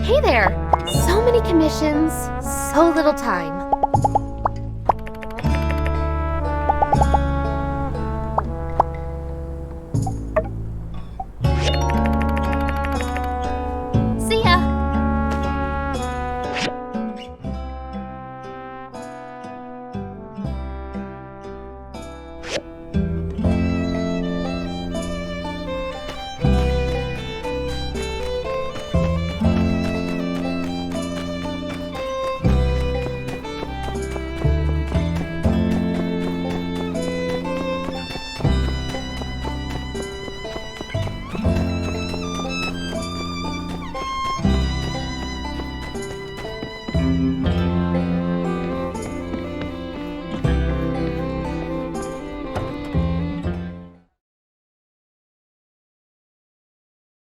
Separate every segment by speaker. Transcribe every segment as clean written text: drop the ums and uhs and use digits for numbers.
Speaker 1: Hey there! So many commissions, so little time. See ya!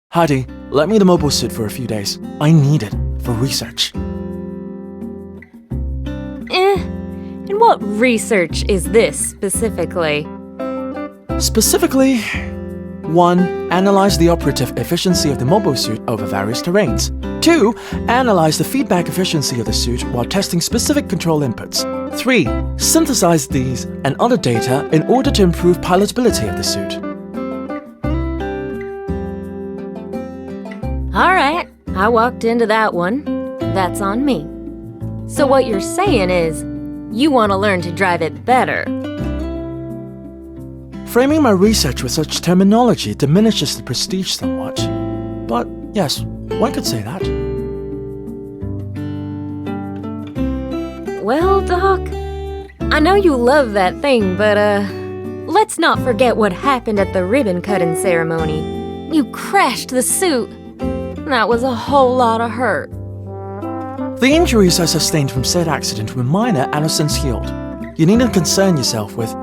Speaker 2: Howdy, let me the mobile suit for a few days. I need it for research.
Speaker 3: And what research is this specifically?
Speaker 2: Specifically, 1. Analyze the operative efficiency of the mobile suit over various terrains. 2. Analyze the feedback efficiency of the suit while testing specific control inputs. 3. Synthesize these and other data in order to improve pilotability of the suit.
Speaker 3: Alright, I walked into that one. That's on me. So what you're saying is, you want to learn to drive it better.
Speaker 2: Framing my research with such terminology diminishes the prestige somewhat. But yes, one could say that.
Speaker 3: Well, Doc, I know you love that thing, but let's not forget what happened at the ribbon-cutting ceremony. You crashed the suit. That was a whole lot of hurt.
Speaker 2: The injuries I sustained from said accident were minor and have since healed. You needn't concern yourself with...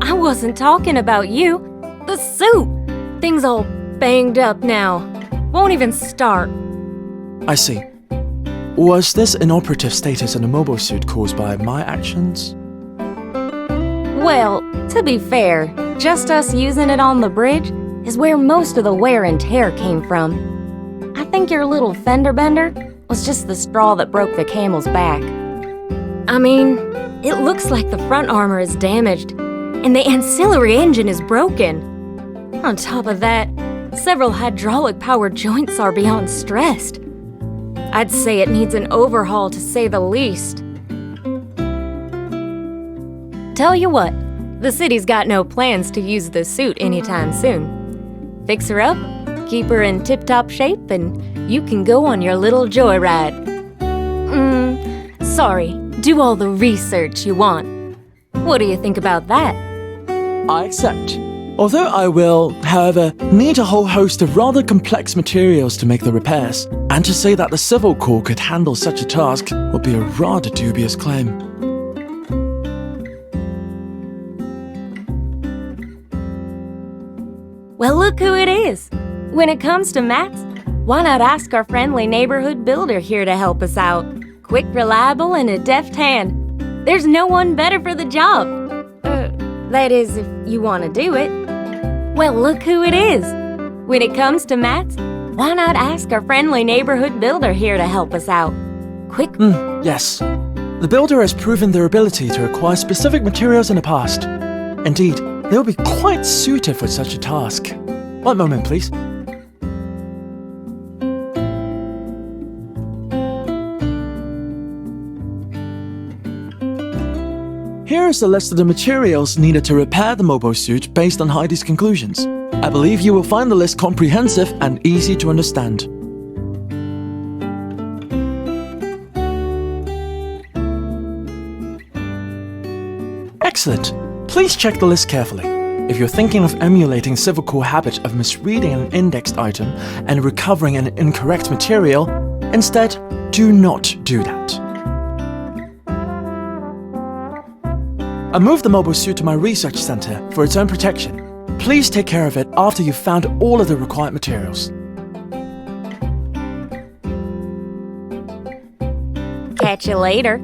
Speaker 3: I wasn't talking about you. The suit! Thing's all banged up now. Won't even start.
Speaker 2: I see. Was this inoperative status in the mobile suit caused by my actions?
Speaker 3: Well, to be fair, just us using it on the bridge is where most of the wear and tear came from. I think your little fender bender was just the straw that broke the camel's back. I mean, it looks like the front armor is damaged, and the ancillary engine is broken. On top of that, several hydraulic-powered joints are beyond stressed. I'd say it needs an overhaul to say the least. Tell you what, the city's got no plans to use the suit anytime soon. Fix her up, keep her in tip-top shape, and you can go on your little joyride. Sorry, do all the research you want. What do you think about that?
Speaker 2: I accept. Although I will, however, need a whole host of rather complex materials to make the repairs, and to say that the Civil Corps could handle such a task would be a rather dubious claim.
Speaker 3: Well, look who it is. When it comes to mats, why not ask our friendly neighborhood builder here to help us out? Quick, reliable, and a deft hand. There's no one better for the job. That is, if you want to do it. Well, look who it is. When it comes to mats, why not ask our friendly neighborhood builder here to help us out? Quick.
Speaker 2: Yes. The builder has proven their ability to acquire specific materials in the past. Indeed, they will be quite suited for such a task. One moment, please. Here is the list of the materials needed to repair the mobile suit based on Heidi's conclusions. I believe you will find the list comprehensive and easy to understand. Excellent. Please check the list carefully. If you're thinking of emulating civil core habit of misreading an indexed item and recovering an incorrect material, instead, do not do that. I moved the mobile suit to my research center for its own protection. Please take care of it after you've found all of the required materials.
Speaker 3: Catch you later.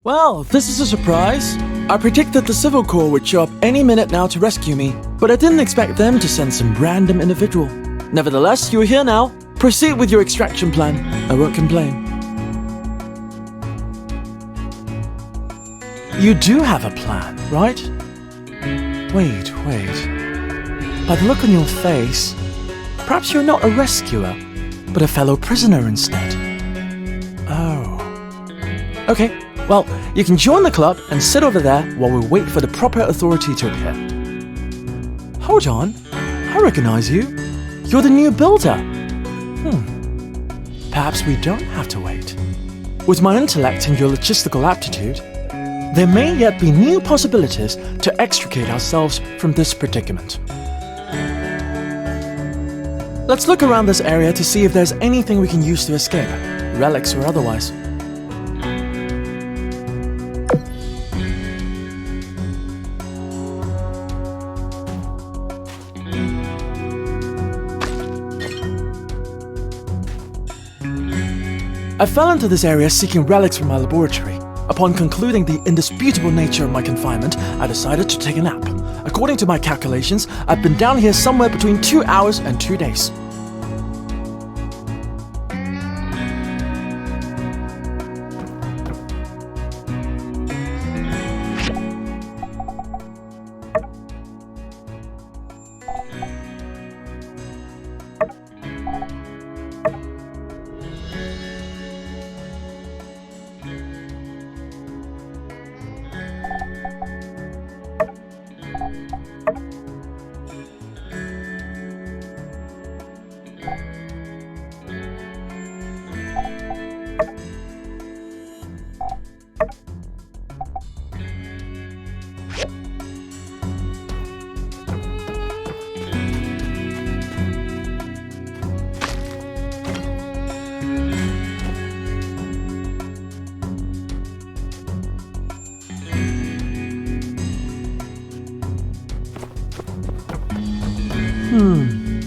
Speaker 2: Well, this is a surprise. I predicted the Civil Corps would show up any minute now to rescue me, but I didn't expect them to send some random individual. Nevertheless, you're here now. Proceed with your extraction plan. I won't complain. You do have a plan, right? Wait. By the look on your face, perhaps you're not a rescuer, but a fellow prisoner instead. Oh. Okay. Well, you can join the club and sit over there while we wait for the proper authority to appear. Hold on, I recognize you. You're the new builder. Perhaps we don't have to wait. With my intellect and your logistical aptitude, there may yet be new possibilities to extricate ourselves from this predicament. Let's look around this area to see if there's anything we can use to escape, relics or otherwise. I fell into this area seeking relics from my laboratory. Upon concluding the indisputable nature of my confinement, I decided to take a nap. According to my calculations, I've been down here somewhere between 2 hours and 2 days.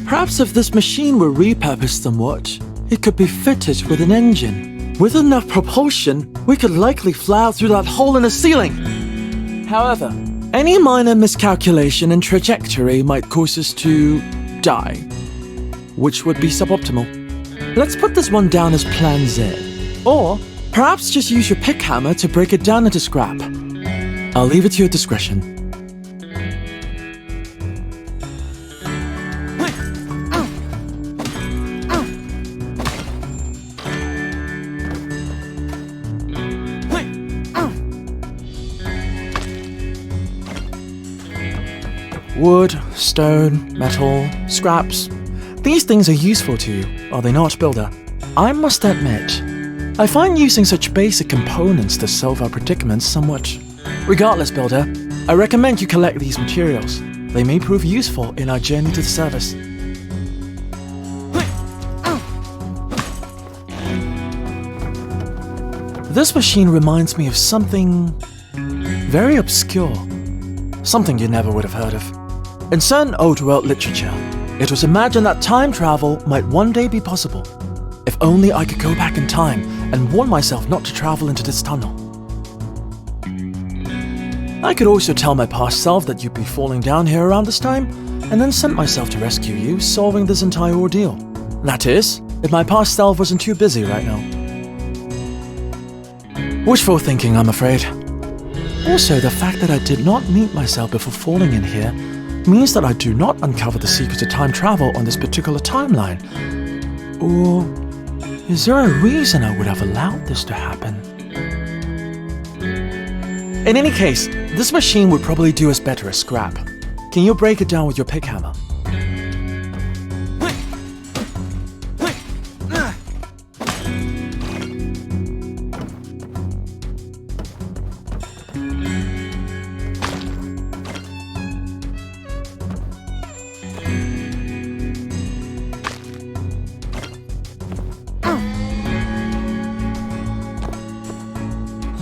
Speaker 2: Perhaps if this machine were repurposed somewhat, it could be fitted with an engine. With enough propulsion, we could likely fly out through that hole in the ceiling. However, any minor miscalculation in trajectory might cause us to die, which would be suboptimal. Let's put this one down as Plan Z. Or perhaps just use your pick hammer to break it down into scrap. I'll leave it to your discretion. Wood, stone, metal, scraps. These things are useful to you, are they not, Builder? I must admit, I find using such basic components to solve our predicaments somewhat. Regardless, Builder, I recommend you collect these materials. They may prove useful in our journey to the surface. This machine reminds me of something very obscure. Something you never would have heard of. In certain old-world literature, it was imagined that time travel might one day be possible. If only I could go back in time and warned myself not to travel into this tunnel. I could also tell my past self that you'd be falling down here around this time, and then sent myself to rescue you, solving this entire ordeal. That is, if my past self wasn't too busy right now. Wishful thinking, I'm afraid. Also, the fact that I did not meet myself before falling in here means that I do not uncover the secret of time travel on this particular timeline. Or is there a reason I would have allowed this to happen? In any case, this machine would probably do us better as scrap. Can you break it down with your pick hammer?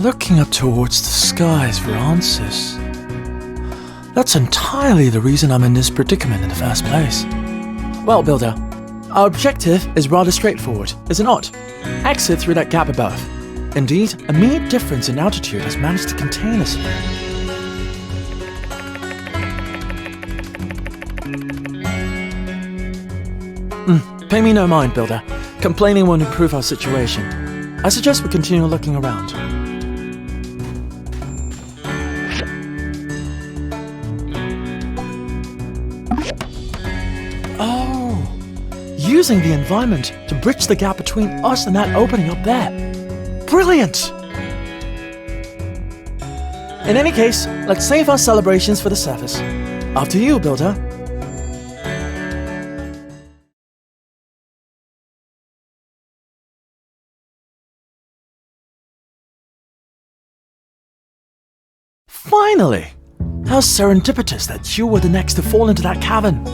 Speaker 2: Looking up towards the skies for answers. That's entirely the reason I'm in this predicament in the first place. Well, Builder, our objective is rather straightforward, is it not? Exit through that gap above. Indeed, a mere difference in altitude has managed to contain us here. Pay me no mind, Builder. Complaining won't improve our situation. I suggest we continue looking around. Using the environment to bridge the gap between us and that opening up there. Brilliant! In any case, let's save our celebrations for the surface. After you, Builder. Finally! How serendipitous that you were the next to fall into that cavern.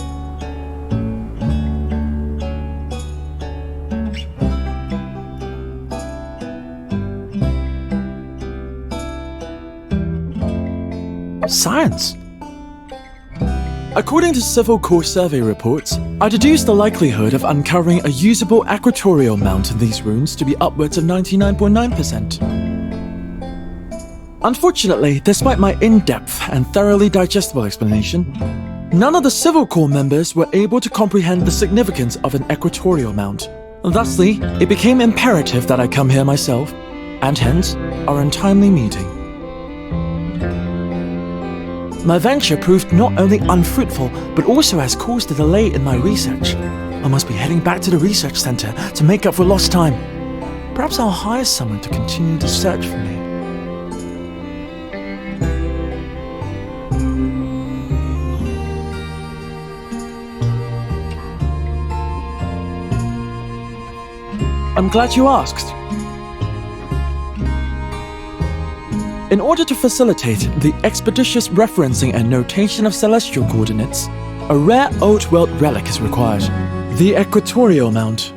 Speaker 2: Science. According to Civil Corps survey reports, I deduced the likelihood of uncovering a usable equatorial mount in these ruins to be upwards of 99.9%. Unfortunately, despite my in-depth and thoroughly digestible explanation, none of the Civil Corps members were able to comprehend the significance of an equatorial mount. Thusly, it became imperative that I come here myself, and hence, our untimely meeting. My venture proved not only unfruitful, but also has caused a delay in my research. I must be heading back to the research center to make up for lost time. Perhaps I'll hire someone to continue the search for me. I'm glad you asked. In order to facilitate the expeditious referencing and notation of celestial coordinates, a rare old world relic is required, the equatorial mount.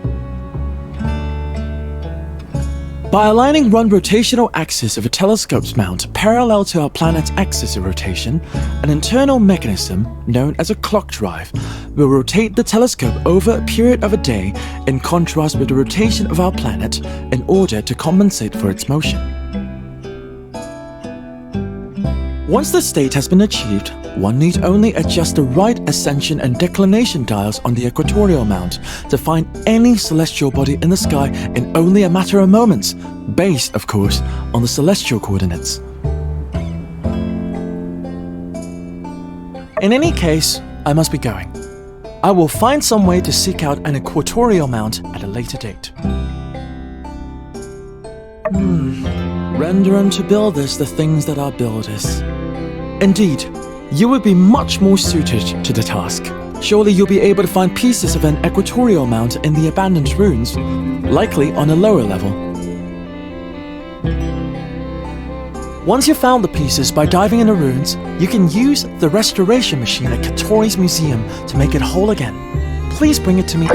Speaker 2: By aligning one rotational axis of a telescope's mount parallel to our planet's axis of rotation, an internal mechanism, known as a clock drive, will rotate the telescope over a period of a day in contrast with the rotation of our planet in order to compensate for its motion. Once this state has been achieved, one need only adjust the right ascension and declination dials on the equatorial mount to find any celestial body in the sky in only a matter of moments, based, of course, on the celestial coordinates. In any case, I must be going. I will find some way to seek out an equatorial mount at a later date. Render unto builders the things that are builders. Indeed, you would be much more suited to the task. Surely you'll be able to find pieces of an equatorial mount in the abandoned ruins, likely on a lower level. Once you've found the pieces by diving in the ruins, you can use the restoration machine at Katori's museum to make it whole again. Please bring it to me.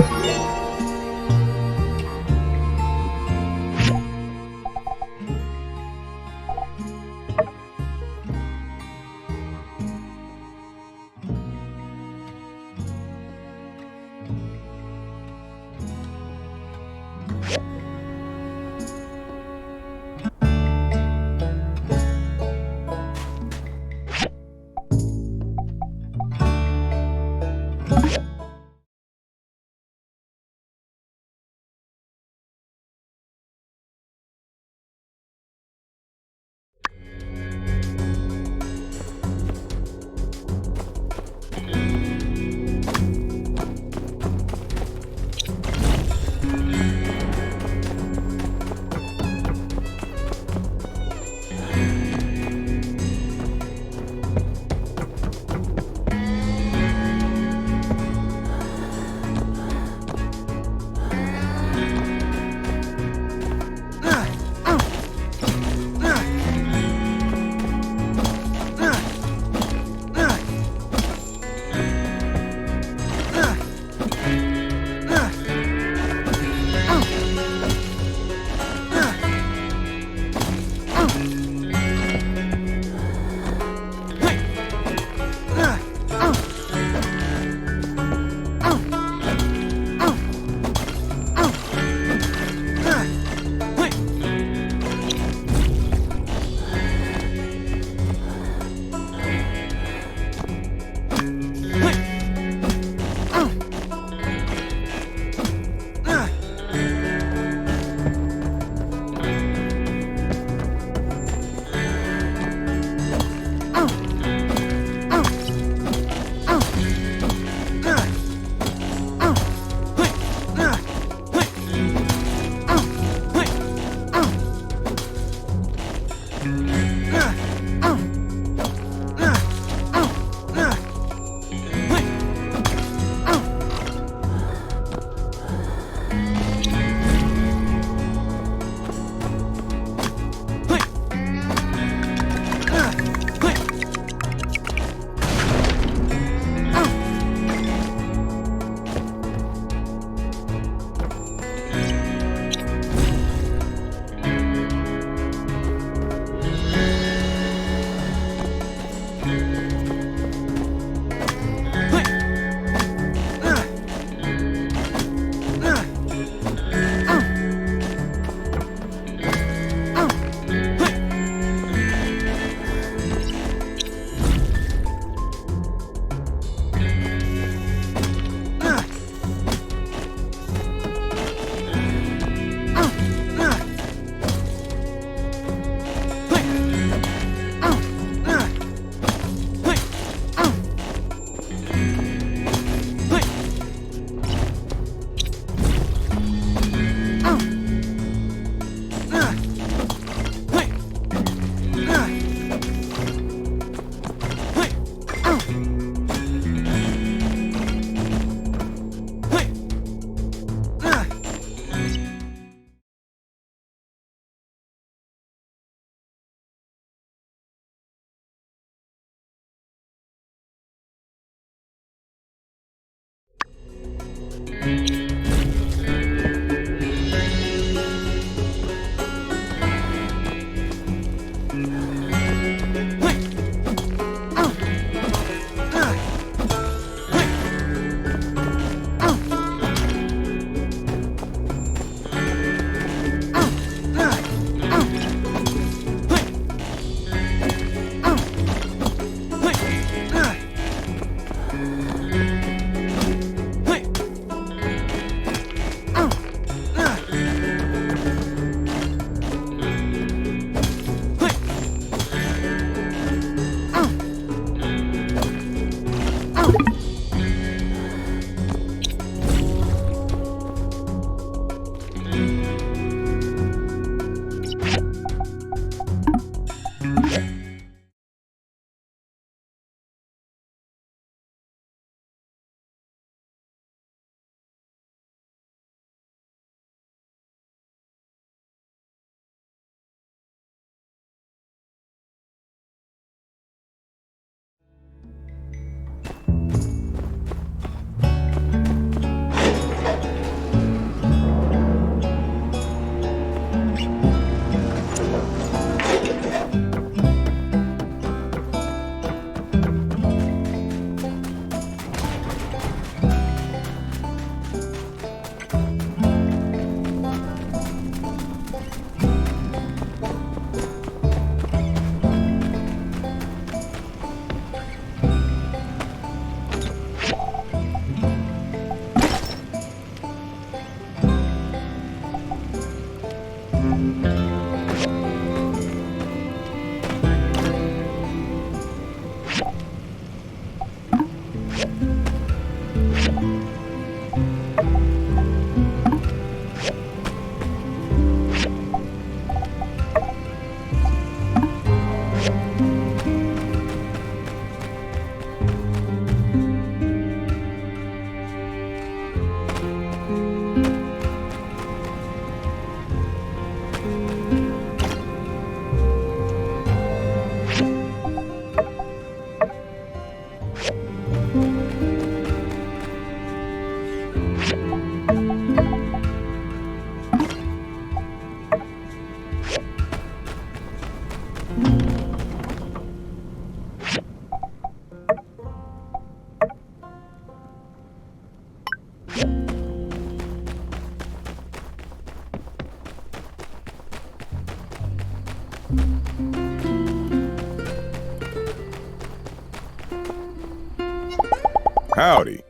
Speaker 4: Howdy.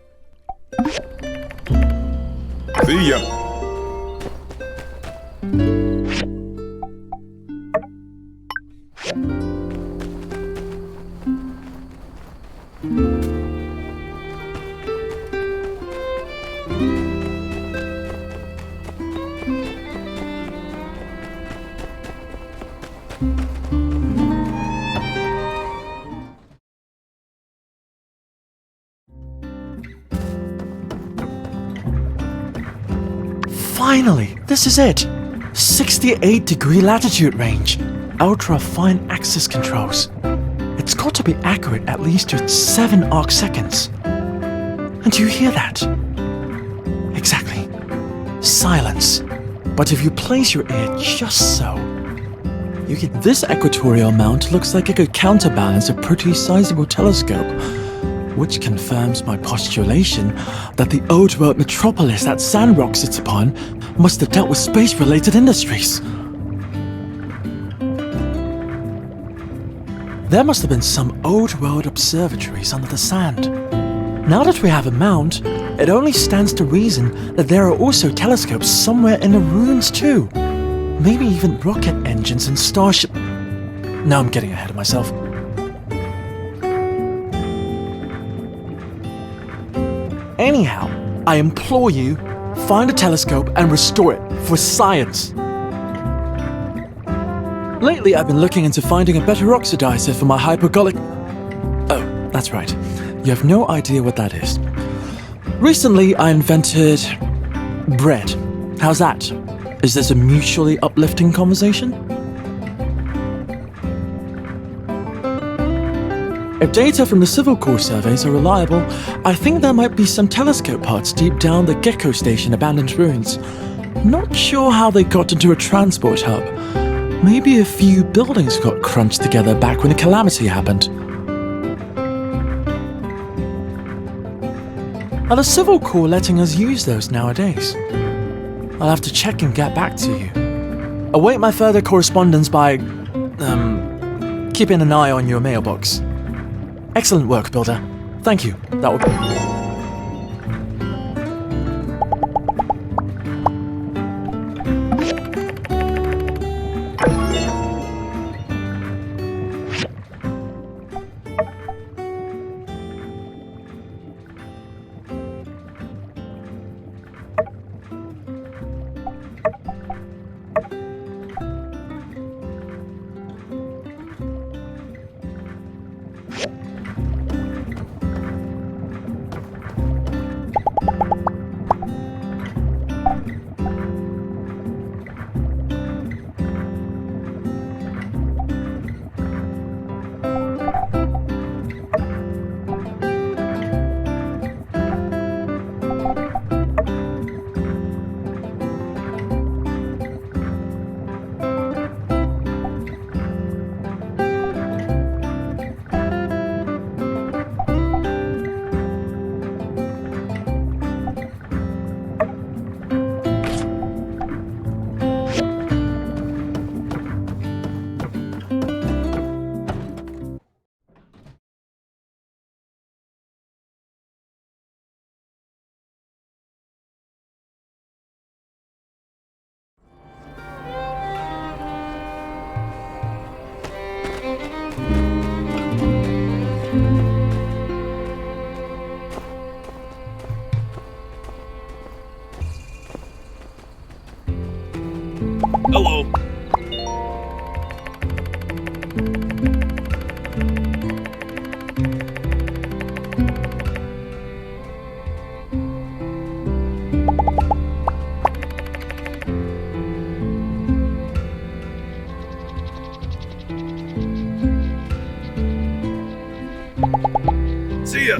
Speaker 4: See ya.
Speaker 2: Finally, this is it. 68-degree latitude range. Ultra fine axis controls. It's got to be accurate at least to 7 arc seconds. And you hear that? Exactly. Silence. But if you place your ear just so, you get this equatorial mount looks like it could counterbalance a pretty sizable telescope, which confirms my postulation that the old world metropolis that Sandrock sits upon must have dealt with space-related industries. There must have been some old world observatories under the sand. Now that we have a mount, it only stands to reason that there are also telescopes somewhere in the ruins too. Maybe even rocket engines and starship... No, I'm getting ahead of myself. Anyhow, I implore you, find a telescope and restore it for science. Lately, I've been looking into finding a better oxidizer for my hypergolic... Oh, that's right. You have no idea what that is. Recently, I invented... bread. How's that? Is this a mutually uplifting conversation? If data from the Civil Corps surveys are reliable, I think there might be some telescope parts deep down the Gecko Station abandoned ruins. Not sure how they got into a transport hub. Maybe a few buildings got crunched together back when the calamity happened. Are the Civil Corps letting us use those nowadays? I'll have to check and get back to you. Await my further correspondence by... keeping an eye on your mailbox. Excellent work, Builder. Thank you. That will be...
Speaker 4: Hello. See ya.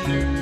Speaker 2: Hey!